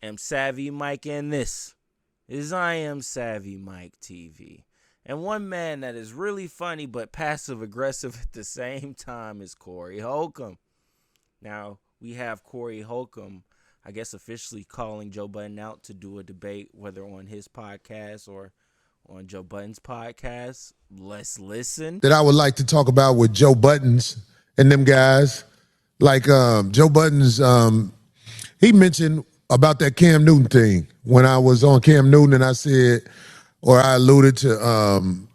am Savvy Mike, and this is I Am Savvy Mike TV. And one man that is really funny but passive-aggressive at the same time is Corey Holcomb. Now, we have Corey Holcomb, I guess, officially calling Joe Budden out to do a debate, whether on his podcast or on Joe Budden's podcast. Let's listen. That I would like to talk about with Joe Budden's and them guys. Like Joe Budden's, he mentioned about that Cam Newton thing when I was on Cam Newton, and I said, or I alluded to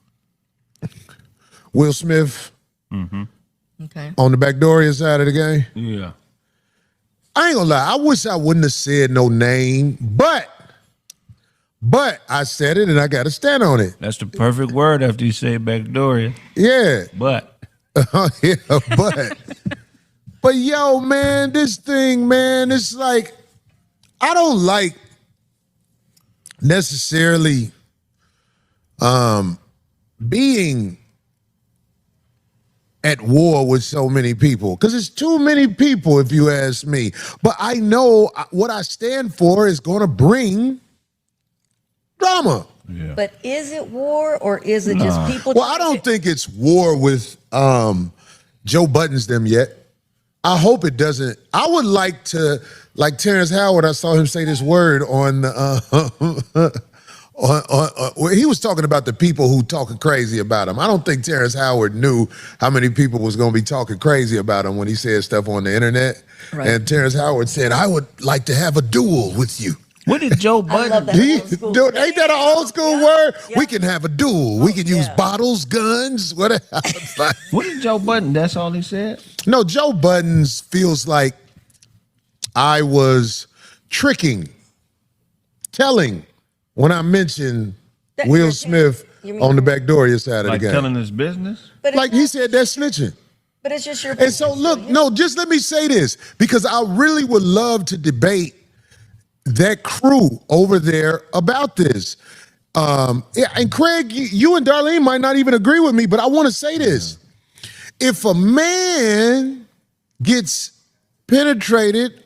Will Smith on the Backdoria side of the game. Yeah. I ain't gonna lie, I wish I wouldn't have said no name, but I said it and I gotta stand on it. That's the perfect word after you say Backdoria. Yeah. But. Yeah, but yo, man, this thing, man, it's like, I don't like necessarily being at war with so many people, because it's too many people, if you ask me. But I know what I stand for is going to bring drama. Yeah. But is it war, or is it just people? Well, I don't think it's war with Joe Budden's them yet. I hope it doesn't. I would like to, like Terrence Howard, I saw him say this word on where he was talking about the people who talking crazy about him. I don't think Terrence Howard knew how many people was going to be talking crazy about him when he said stuff on the internet. Right. And Terrence Howard said, I would like to have a duel with you. What did Joe Budden do? Ain't that an old school word? Yeah. We can have a duel. We can use bottles, guns, whatever. What did Joe Budden? That's all he said? No, Joe Budden feels like I was telling when I mentioned Will Smith on the Backdoria side of the game. Like telling his business? But like he said, that's snitching. But it's just your And so look, no, just let me say this, because I really would love to debate that crew over there about this. And Craig, you and Darlene might not even agree with me, but I want to say this. If a man gets penetrated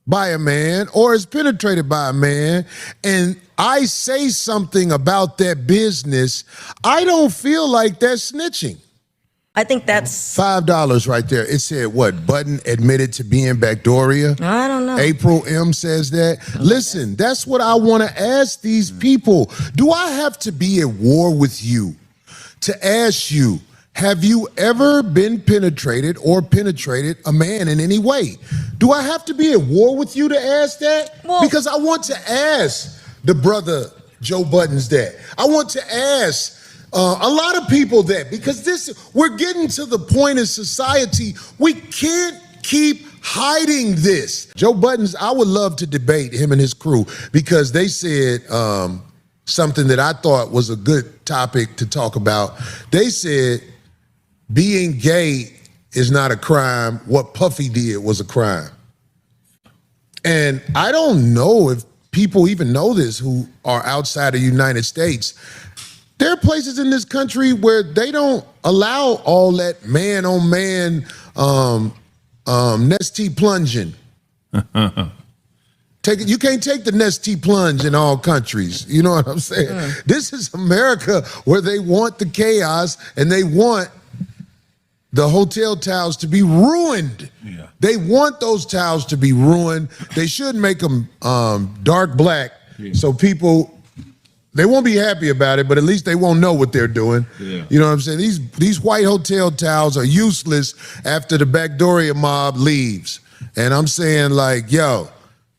by a man or is penetrated by a man and I say something about that business, I don't feel like that's snitching. I think that's $5 right there. It said what? Budden admitted to being Backdoria. I don't know. April M says that. Listen, that's what I want to ask these people. Do I have to be at war with you to ask you, have you ever been penetrated or penetrated a man in any way? Do I have to be at war with you to ask that? Well, because I want to ask the brother Joe Budden's that. I want to ask a lot of people that, because we're getting to the point in society, we can't keep hiding this. Joe Budden's, I would love to debate him and his crew, because they said something that I thought was a good topic to talk about. They said being gay is not a crime. What Puffy did was a crime. And I don't know if people even know this who are outside of the United States. There are places in this country where they don't allow all that man-on-man Nestea plunging. You can't take the Nestea plunge in all countries. You know what I'm saying? This is America, where they want the chaos and they want the hotel towels to be ruined. Yeah. They want those towels to be ruined. They should make them dark black so people... They won't be happy about it, but at least they won't know what they're doing. Yeah. You know what I'm saying? These white hotel towels are useless after the Backdoria mob leaves. And I'm saying, like, yo,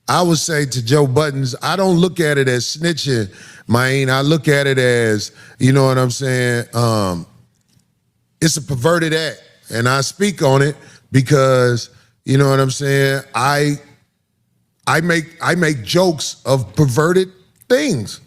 I would say to Joe Budden's, I don't look at it as snitching, man. I look at it as, you know what I'm saying? It's a perverted act. And I speak on it because, you know what I'm saying? I make jokes of perverted things.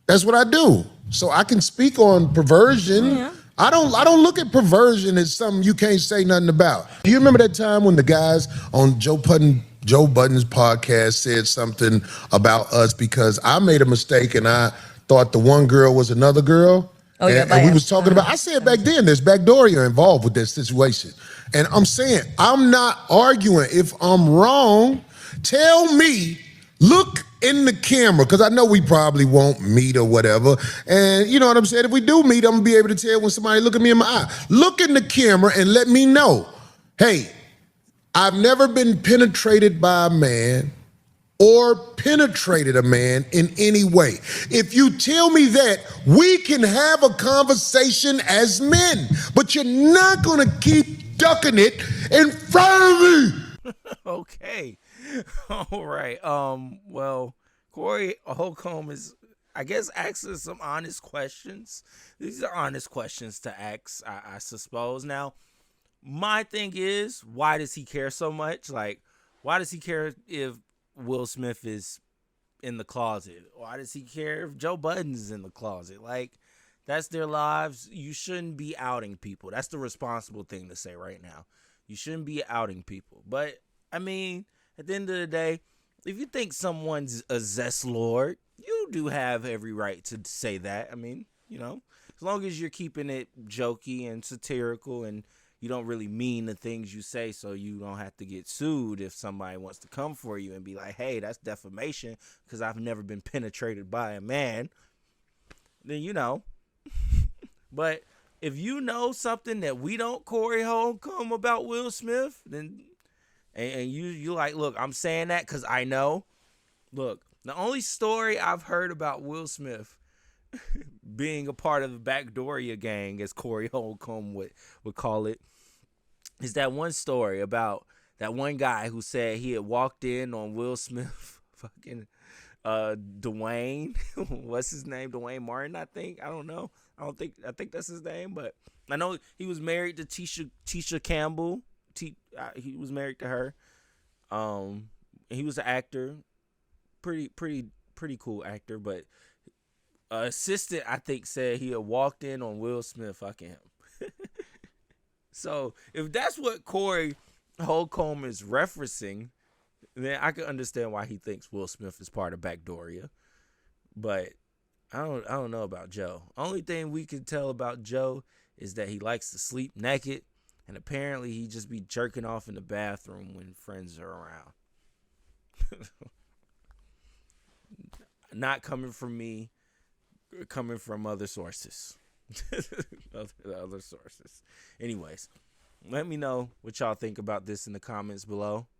That's what I do. So I can speak on perversion. Yeah. I don't look at perversion as something you can't say nothing about. Do you remember that time when the guys on Joe Budden's podcast said something about us because I made a mistake and I thought the one girl was another girl? Oh, yeah, and we was talking about, I said back then, there's Backdoria involved with that situation. And I'm saying, I'm not arguing. If I'm wrong, tell me look in the camera, because I know we probably won't meet or whatever. And you know what I'm saying? If we do meet, I'm going to be able to tell when somebody look at me in my eye. Look in the camera and let me know, hey, I've never been penetrated by a man or penetrated a man in any way. If you tell me that, we can have a conversation as men, but you're not going to keep ducking it in front of me. Okay. All right. Well, Corey Holcomb is, I guess, asking some honest questions. These are honest questions to ask, I suppose. Now, my thing is, why does he care so much? Like, why does he care if Will Smith is in the closet? Why does he care if Joe Budden's in the closet? Like, that's their lives. You shouldn't be outing people. That's the responsible thing to say right now. You shouldn't be outing people. But, I mean, at the end of the day, if you think someone's a zest lord, you do have every right to say that. I mean, you know, as long as you're keeping it jokey and satirical and you don't really mean the things you say, so you don't have to get sued if somebody wants to come for you and be like, hey, that's defamation because I've never been penetrated by a man. Then, you know. But if you know something that we don't, Corey Holcomb, about Will Smith, then and you like, look, I'm saying that because I know. Look, the only story I've heard about Will Smith being a part of the Backdooria gang, as Corey Holcomb would call it, is that one story about that one guy who said he had walked in on Will Smith, fucking Dwayne, what's his name? Dwayne Martin, I think. I don't know. I think that's his name, but I know he was married to Tisha Campbell. He was married to her. He was an actor, pretty cool actor, but assistant, I think, said he had walked in on Will Smith fucking him. So if that's what Corey Holcomb is referencing, then I can understand why he thinks Will Smith is part of Backdooria. But I don't know about Joe. Only thing we can tell about Joe is that he likes to sleep naked, and apparently he just be jerking off in the bathroom when friends are around. Not coming from me, coming from other sources. Other sources. Anyways, let me know what y'all think about this in the comments below.